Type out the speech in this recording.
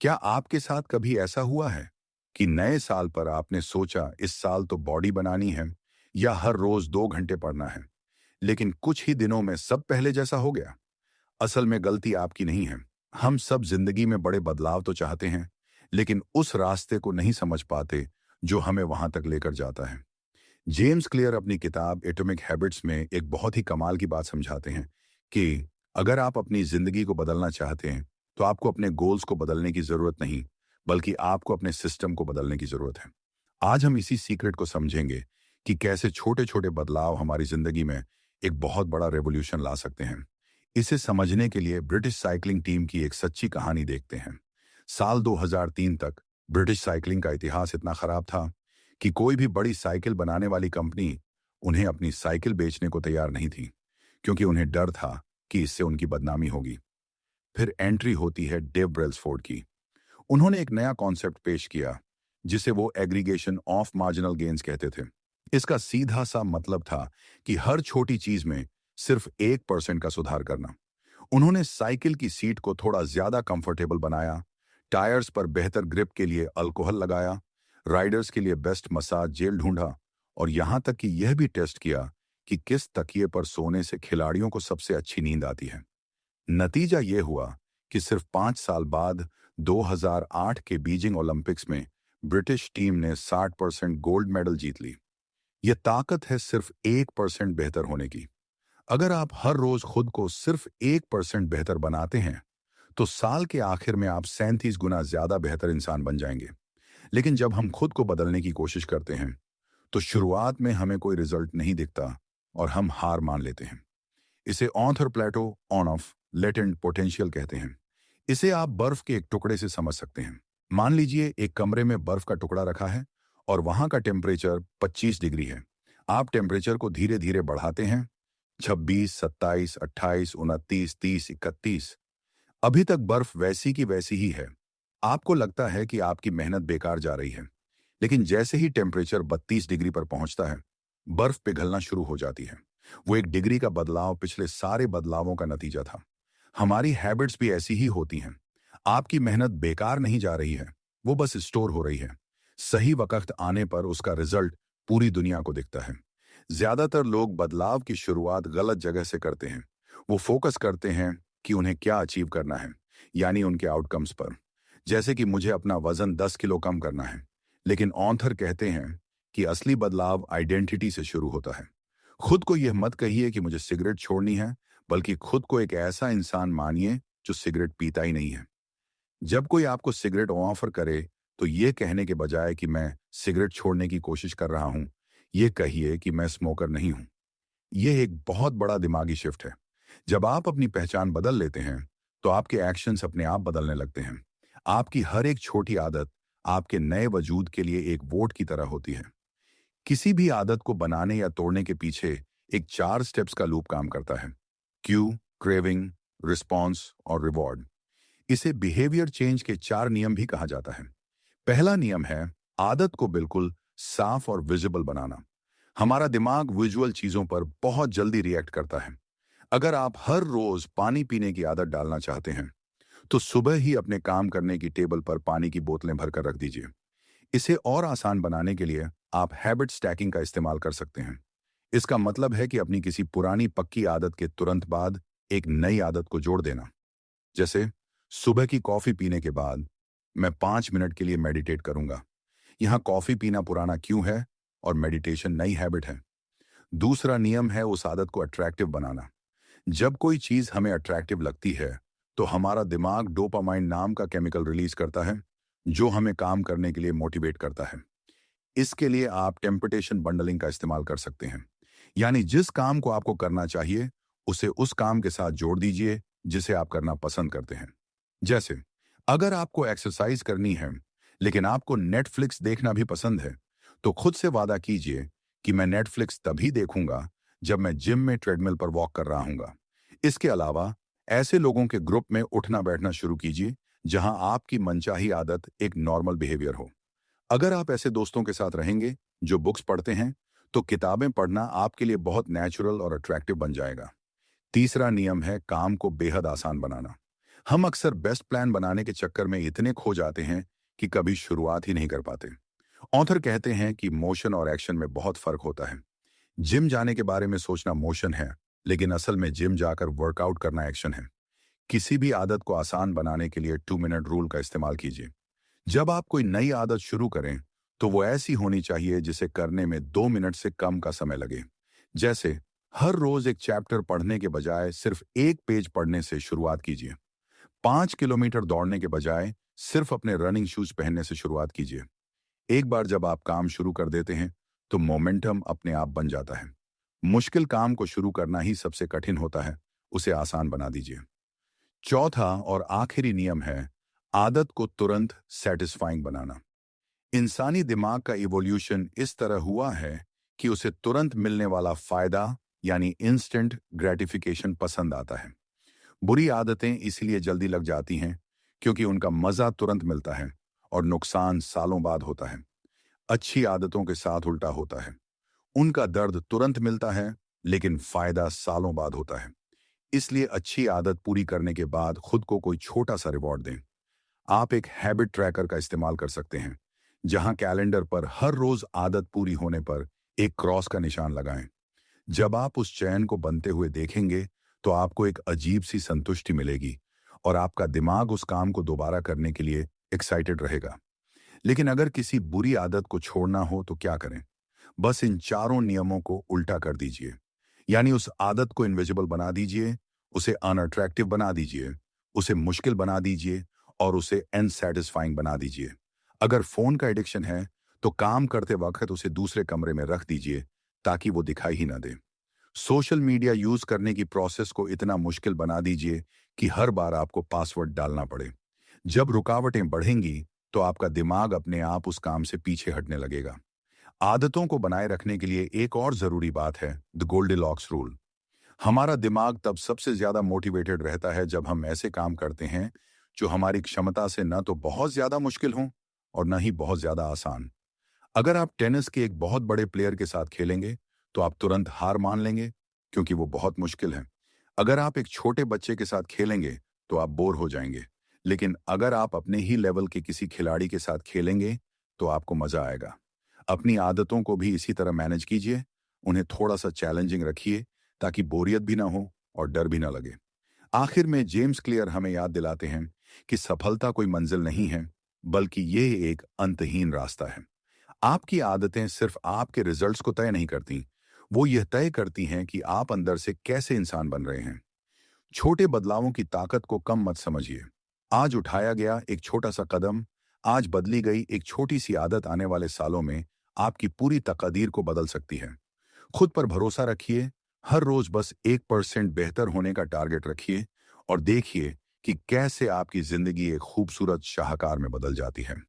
क्या आपके साथ कभी ऐसा हुआ है कि नए साल पर आपने सोचा इस साल तो बॉडी बनानी है या हर रोज 2 घंटे पढ़ना है, लेकिन कुछ ही दिनों में सब पहले जैसा हो गया? असल में गलती आपकी नहीं है। हम सब जिंदगी में बड़े बदलाव तो चाहते हैं, लेकिन उस रास्ते को नहीं समझ पाते जो हमें वहां तक लेकर जाता है। जेम्स क्लियर अपनी किताब एटॉमिक हैबिट्स में एक बहुत ही कमाल की बात समझाते हैं कि अगर आप अपनी जिंदगी को बदलना चाहते हैं तो आपको अपने गोल्स को बदलने की जरूरत नहीं, बल्कि आपको अपने सिस्टम को बदलने की जरूरत है। आज हम इसी सीक्रेट को समझेंगे कि कैसे छोटे छोटे बदलाव हमारी जिंदगी में एक बहुत बड़ा रेवोल्यूशन ला सकते हैं। इसे समझने के लिए ब्रिटिश साइकिलिंग टीम की एक सच्ची कहानी देखते हैं। साल 2003 तक ब्रिटिश साइकिलिंग का इतिहास इतना खराब था कि कोई भी बड़ी साइकिल बनाने वाली कंपनी उन्हें अपनी साइकिल बेचने को तैयार नहीं थी, क्योंकि उन्हें डर था कि इससे उनकी बदनामी होगी। फिर एंट्री होती है डेव ब्रेल्सफोर्ड की। उन्होंने एक नया कॉन्सेप्ट पेश किया जिसे वो एग्रीगेशन ऑफ मार्जिनल गेन्स कहते थे। इसका सीधा सा मतलब था कि हर छोटी चीज में सिर्फ 1% का सुधार करना। उन्होंने साइकिल की सीट को थोड़ा ज्यादा कंफर्टेबल बनाया, टायर्स पर बेहतर ग्रिप के लिए अल्कोहल लगाया, राइडर्स के लिए बेस्ट मसाज जेल ढूंढा, और यहां तक कि यह भी टेस्ट किया कि किस तकिए पर सोने से खिलाड़ियों को सबसे अच्छी नींद आती है। नतीजा यह हुआ कि सिर्फ 5 साल बाद 2008 के बीजिंग ओलंपिक्स में ब्रिटिश टीम ने 60% गोल्ड मेडल जीत ली। यह ताकत है सिर्फ 1% बेहतर होने की। अगर आप हर रोज खुद को सिर्फ 1% बेहतर बनाते हैं तो साल के आखिर में आप 37 गुना ज्यादा बेहतर इंसान बन जाएंगे। लेकिन जब हम खुद को बदलने की कोशिश करते हैं तो शुरुआत में हमें कोई रिजल्ट नहीं दिखता और हम हार मान लेते हैं। इसे author Plato on off latent potential कहते हैं। इसे आप बर्फ के एक टुकड़े से समझ सकते हैं। मान लीजिए एक कमरे में बर्फ का टुकड़ा रखा है और वहां का टेम्परेचर 25 डिग्री है। आप टेम्परेचर को धीरे धीरे बढ़ाते हैं, 26, 27, 28, 29, 30, 31। अभी तक बर्फ वैसी की वैसी ही है। आपको लगता है कि आपकी मेहनत बेकार जा रही है, लेकिन जैसे ही टेम्परेचर 32 डिग्री पर पहुंचता है, बर्फ पिघलना शुरू हो जाती है। वो 1 डिग्री का बदलाव पिछले सारे बदलावों का नतीजा था। हमारी हैबिट्स भी ऐसी ही होती हैं। आपकी मेहनत बेकार नहीं जा रही है, वो बस स्टोर हो रही है। सही वक्त आने पर उसका रिजल्ट पूरी दुनिया को दिखता है। ज्यादातर लोग बदलाव की शुरुआत गलत जगह से करते हैं। वो फोकस करते हैं कि उन्हें क्या अचीव करना है, यानी उनके आउटकम्स पर। जैसे कि मुझे अपना वजन 10 किलो कम करना है, लेकिन ऑथर कहते हैं कि असली बदलाव आइडेंटिटी से शुरू होता है। खुद को यह मत कहिए कि मुझे सिगरेट छोड़नी है, बल्कि खुद को एक ऐसा इंसान मानिए जो सिगरेट पीता ही नहीं है। जब कोई आपको सिगरेट ऑफर करे तो ये कहने के बजाय कि मैं सिगरेट छोड़ने की कोशिश कर रहा हूं, ये कहिए कि मैं स्मोकर नहीं हूं। यह एक बहुत बड़ा दिमागी शिफ्ट है। जब आप अपनी पहचान बदल लेते हैं तो आपके एक्शंस अपने आप बदलने लगते हैं। आपकी हर एक छोटी आदत आपके नए वजूद के लिए एक वोट की तरह होती है। किसी भी आदत को बनाने या तोड़ने के पीछे एक 4 स्टेप्स का लूप काम करता है: क्यू, क्रेविंग, रिस्पॉन्स और रिवॉर्ड। इसे बिहेवियर चेंज के 4 नियम भी कहा जाता है। पहला नियम है आदत को बिल्कुल साफ और विजिबल बनाना। हमारा दिमाग विजुअल चीजों पर बहुत जल्दी रिएक्ट करता है। अगर आप हर रोज पानी पीने की आदत डालना चाहते हैं तो सुबह ही अपने काम करने की टेबल पर पानी की बोतलें भरकर रख दीजिए। इसे और आसान बनाने के लिए आप हैबिट स्टैकिंग का इस्तेमाल कर सकते हैं। इसका मतलब है कि अपनी किसी पुरानी पक्की आदत के तुरंत बाद एक नई आदत को जोड़ देना। जैसे सुबह की कॉफी पीने के बाद मैं 5 मिनट के लिए मेडिटेट करूंगा। यहाँ कॉफी पीना पुराना क्यों है और मेडिटेशन नई हैबिट है। दूसरा नियम है उस आदत को अट्रैक्टिव बनाना। जब कोई चीज हमें अट्रैक्टिव लगती है तो हमारा दिमाग डोपामाइन नाम का केमिकल रिलीज करता है, जो हमें काम करने के लिए मोटिवेट करता है। इसके लिए आप टेम्पटेशन बंडलिंग का इस्तेमाल कर सकते हैं। यानी जिस काम को आपको करना चाहिए उसे उस काम के साथ जोड़ दीजिए जिसे आप करना पसंद करते हैं। जैसे अगर आपको एक्सरसाइज करनी है लेकिन आपको नेटफ्लिक्स देखना भी पसंद है, तो खुद से वादा कीजिए कि मैं नेटफ्लिक्स तभी देखूंगा जब मैं जिम में ट्रेडमिल पर वॉक कर रहा हूंगा। इसके अलावा ऐसे लोगों के ग्रुप में उठना बैठना शुरू कीजिए जहां आपकी मनचाही आदत एक नॉर्मल बिहेवियर हो। अगर आप ऐसे दोस्तों के साथ रहेंगे जो बुक्स पढ़ते हैं तो किताबें पढ़ना आपके लिए बहुत नेचुरल और अट्रैक्टिव बन जाएगा। तीसरा नियम है काम को बेहद आसान बनाना। हम अक्सर बेस्ट प्लान बनाने के चक्कर में इतने खो जाते हैं कि कभी शुरुआत ही नहीं कर पाते। ऑथर कहते हैं कि मोशन और एक्शन में बहुत फर्क होता है। जिम जाने के बारे में सोचना मोशन है, लेकिन असल में जिम जाकर वर्कआउट करना एक्शन है। किसी भी आदत को आसान बनाने के लिए 2 मिनट रूल का इस्तेमाल कीजिए। जब आप कोई नई आदत शुरू करें, तो वो ऐसी होनी चाहिए जिसे करने में 2 मिनट से कम का समय लगे। जैसे हर रोज एक चैप्टर पढ़ने के बजाय सिर्फ एक पेज पढ़ने से शुरुआत कीजिए। 5 किलोमीटर दौड़ने के बजाय सिर्फ अपने रनिंग शूज पहनने से शुरुआत कीजिए। एक बार जब आप काम शुरू कर देते हैं, तो मोमेंटम अपने आप बन जाता है। मुश्किल काम को शुरू करना ही सबसे कठिन होता है, उसे आसान बना दीजिए। चौथा और आखिरी नियम है आदत को तुरंत सेटिस्फाइंग बनाना। इंसानी दिमाग का इवोल्यूशन इस तरह हुआ है कि उसे तुरंत मिलने वाला फायदा यानी इंस्टेंट ग्रेटिफिकेशन पसंद आता है। बुरी आदतें इसलिए जल्दी लग जाती हैं क्योंकि उनका मजा तुरंत मिलता है और नुकसान सालों बाद होता है। अच्छी आदतों के साथ उल्टा होता है। उनका दर्द तुरंत मिलता है, लेकिन फायदा सालों बाद होता है। इसलिए अच्छी आदत पूरी करने के बाद खुद को कोई छोटा सा रिवॉर्ड दें। आप एक हैबिट ट्रैकर का इस्तेमाल कर सकते हैं, जहां कैलेंडर पर हर रोज आदत पूरी होने पर एक क्रॉस का निशान लगाएं। जब आप उस चयन को बनते हुए देखेंगे, तो आपको एक अजीब सी संतुष्टि मिलेगी और आपका दिमाग उस काम को दोबारा करने के लिए एक्साइटेड रहेगा। लेकिन अगर किसी बुरी आदत को छोड़ना हो तो क्या करें? बस इन चारों नियमों को उल्टा कर दीजिए। यानी उस आदत को इनविजिबल बना दीजिए, उसे अनअट्रैक्टिव बना दीजिए, उसे मुश्किल बना दीजिए और उसे अनसैटिस्फाइंग बना दीजिए। अगर फोन का एडिक्शन है, तो काम करते वक्त उसे दूसरे कमरे में रख दीजिए ताकि वो दिखाई ही ना दे। सोशल मीडिया यूज करने की प्रोसेस को इतना मुश्किल बना दीजिए कि हर बार आपको पासवर्ड डालना पड़े। जब रुकावटें बढ़ेंगी, तो आपका दिमाग अपने आप उस काम से पीछे हटने लगेगा। आदतों को बनाए रखने के लिए एक और जरूरी बात है द गोल्डिलॉक्स रूल। हमारा दिमाग तब सबसे ज्यादा मोटिवेटेड रहता है जब हम ऐसे काम करते हैं जो हमारी क्षमता से न तो बहुत ज्यादा मुश्किल हों और न ही बहुत ज्यादा आसान। अगर आप टेनिस के एक बहुत बड़े प्लेयर के साथ खेलेंगे, तो आप तुरंत हार मान लेंगे क्योंकि वो बहुत मुश्किल है। अगर आप एक छोटे बच्चे के साथ खेलेंगे, तो आप बोर हो जाएंगे। लेकिन अगर आप अपने ही लेवल के किसी खिलाड़ी के साथ खेलेंगे, तो आपको मजा आएगा। अपनी आदतों को भी इसी तरह मैनेज कीजिए। उन्हें थोड़ा सा चैलेंजिंग रखिए ताकि बोरियत भी ना हो और डर भी ना लगे। आखिर में जेम्स क्लियर हमें याद दिलाते हैं कि सफलता कोई मंजिल नहीं है, बल्कि ये एक अंतहीन रास्ता है। आपकी आदतें सिर्फ आपके रिजल्ट्स को तय नहीं करती, वो यह तय करती हैं कि आप अंदर से कैसे इंसान बन रहे हैं। छोटे बदलावों की ताकत को कम मत समझिए। आज उठाया गया एक छोटा सा कदम, आज बदली गई एक छोटी सी आदत आने वाले सालों में आपकी पूरी तकदीर को बदल सकती है। खुद पर भरोसा रखिए, हर रोज बस 1% बेहतर होने का टारगेट रखिए और देखिए कि कैसे आपकी जिंदगी एक खूबसूरत शाहकार में बदल जाती है।